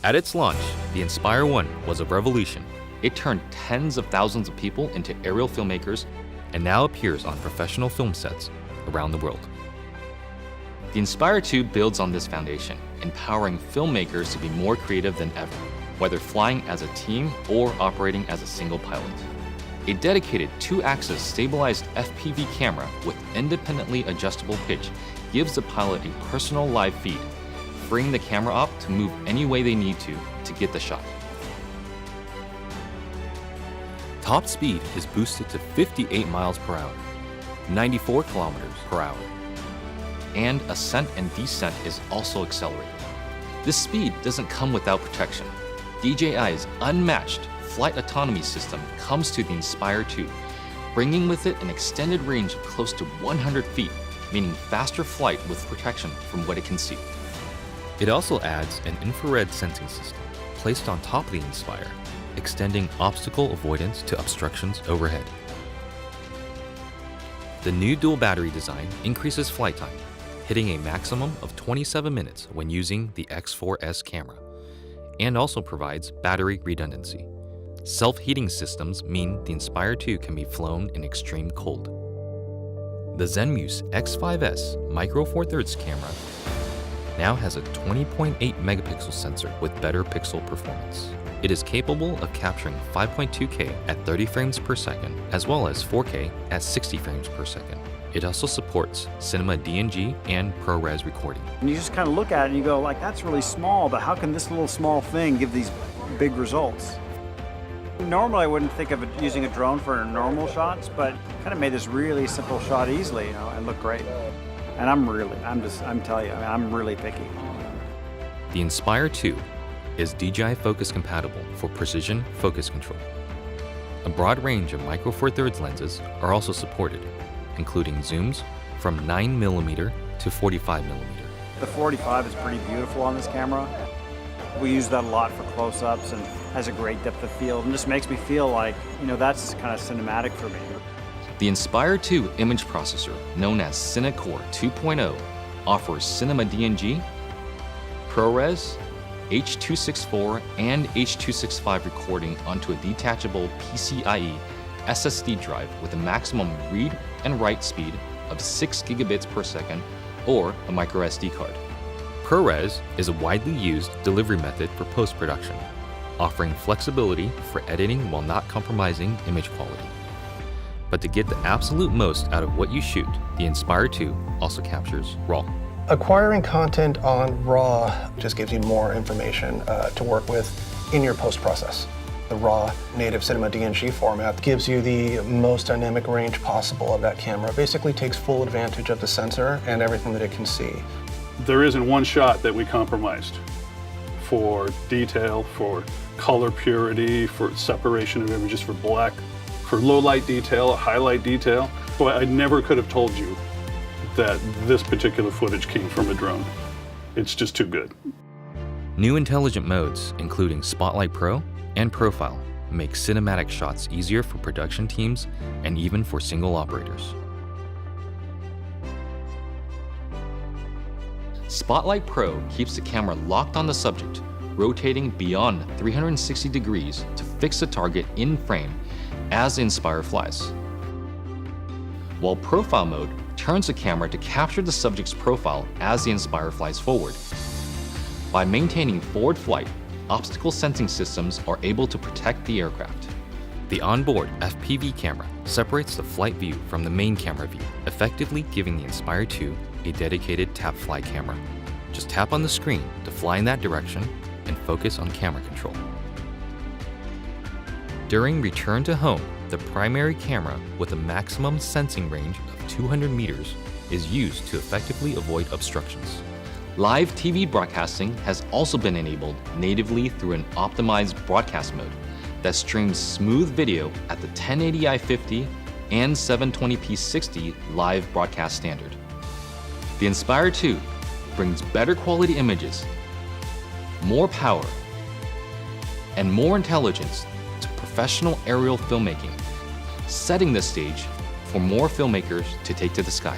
At its launch, the Inspire 1 was a revolution. It turned tens of thousands of people into aerial filmmakers and now appears on professional film sets around the world. The Inspire 2 builds on this foundation, empowering filmmakers to be more creative than ever, whether flying as a team or operating as a single pilot. A dedicated 2-axis stabilized FPV camera with independently adjustable pitch gives the pilot a personal live feed, freeing the camera op to move any way they need to get the shot. Top speed is boosted to 58 miles per hour, 94 kilometers per hour, and ascent and descent is also accelerated. This speed doesn't come without protection. DJI's unmatched flight autonomy system comes to the Inspire 2, bringing with it an extended range of close to 100 feet, meaning faster flight with protection from what it can see. It also adds an infrared sensing system placed on top of the Inspire, extending obstacle avoidance to obstructions overhead. The new dual battery design increases flight time, hitting a maximum of 27 minutes when using the X4S camera, and also provides battery redundancy. Self-heating systems mean the Inspire 2 can be flown in extreme cold. The Zenmuse X5S Micro Four Thirds camera now has a 20.8 megapixel sensor with better pixel performance. It is capable of capturing 5.2K at 30 frames per second, as well as 4K at 60 frames per second. It also supports Cinema DNG and ProRes recording. And you just kind of look at it and you go, like, that's really small, but how can this little small thing give these big results? Normally I wouldn't think of using a drone for normal shots, but kind of made this really simple shot easily, and look great. And I'm telling you, I'm really picky. The Inspire 2 is DJI Focus compatible for precision focus control. A broad range of Micro Four Thirds lenses are also supported, including zooms from 9mm to 45mm. The 45 is pretty beautiful on this camera. We use that a lot for close-ups and has a great depth of field, and just makes me feel like, that's kind of cinematic for me. The Inspire 2 image processor, known as CineCore 2.0, offers Cinema DNG, ProRes, H.264, and H.265 recording onto a detachable PCIe SSD drive with a maximum read and write speed of 6 gigabits per second or a micro SD card. ProRes is a widely used delivery method for post-production, offering flexibility for editing while not compromising image quality. But to get the absolute most out of what you shoot, the Inspire 2 also captures RAW. Acquiring content on RAW just gives you more information to work with in your post-process. The RAW native Cinema DNG format gives you the most dynamic range possible of that camera. Basically takes full advantage of the sensor and everything that it can see. There isn't one shot that we compromised for detail, for color purity, for separation of images, for black, for low light detail, highlight detail. So I never could have told you that this particular footage came from a drone. It's just too good. New intelligent modes, including Spotlight Pro and Profile, make cinematic shots easier for production teams and even for single operators. Spotlight Pro keeps the camera locked on the subject, rotating beyond 360 degrees to fix the target in frame as the Inspire flies. While Profile mode turns the camera to capture the subject's profile as the Inspire flies forward. By maintaining forward flight, obstacle sensing systems are able to protect the aircraft. The onboard FPV camera separates the flight view from the main camera view, effectively giving the Inspire 2 a dedicated tap fly camera. Just tap on the screen to fly in that direction and focus on camera control. During return to home, the primary camera with a maximum sensing range of 200 meters is used to effectively avoid obstructions. Live TV broadcasting has also been enabled natively through an optimized broadcast mode that streams smooth video at the 1080i 50 and 720p 60 live broadcast standard. The Inspire 2 brings better quality images, more power, and more intelligence to professional aerial filmmaking, setting the stage for more filmmakers to take to the sky.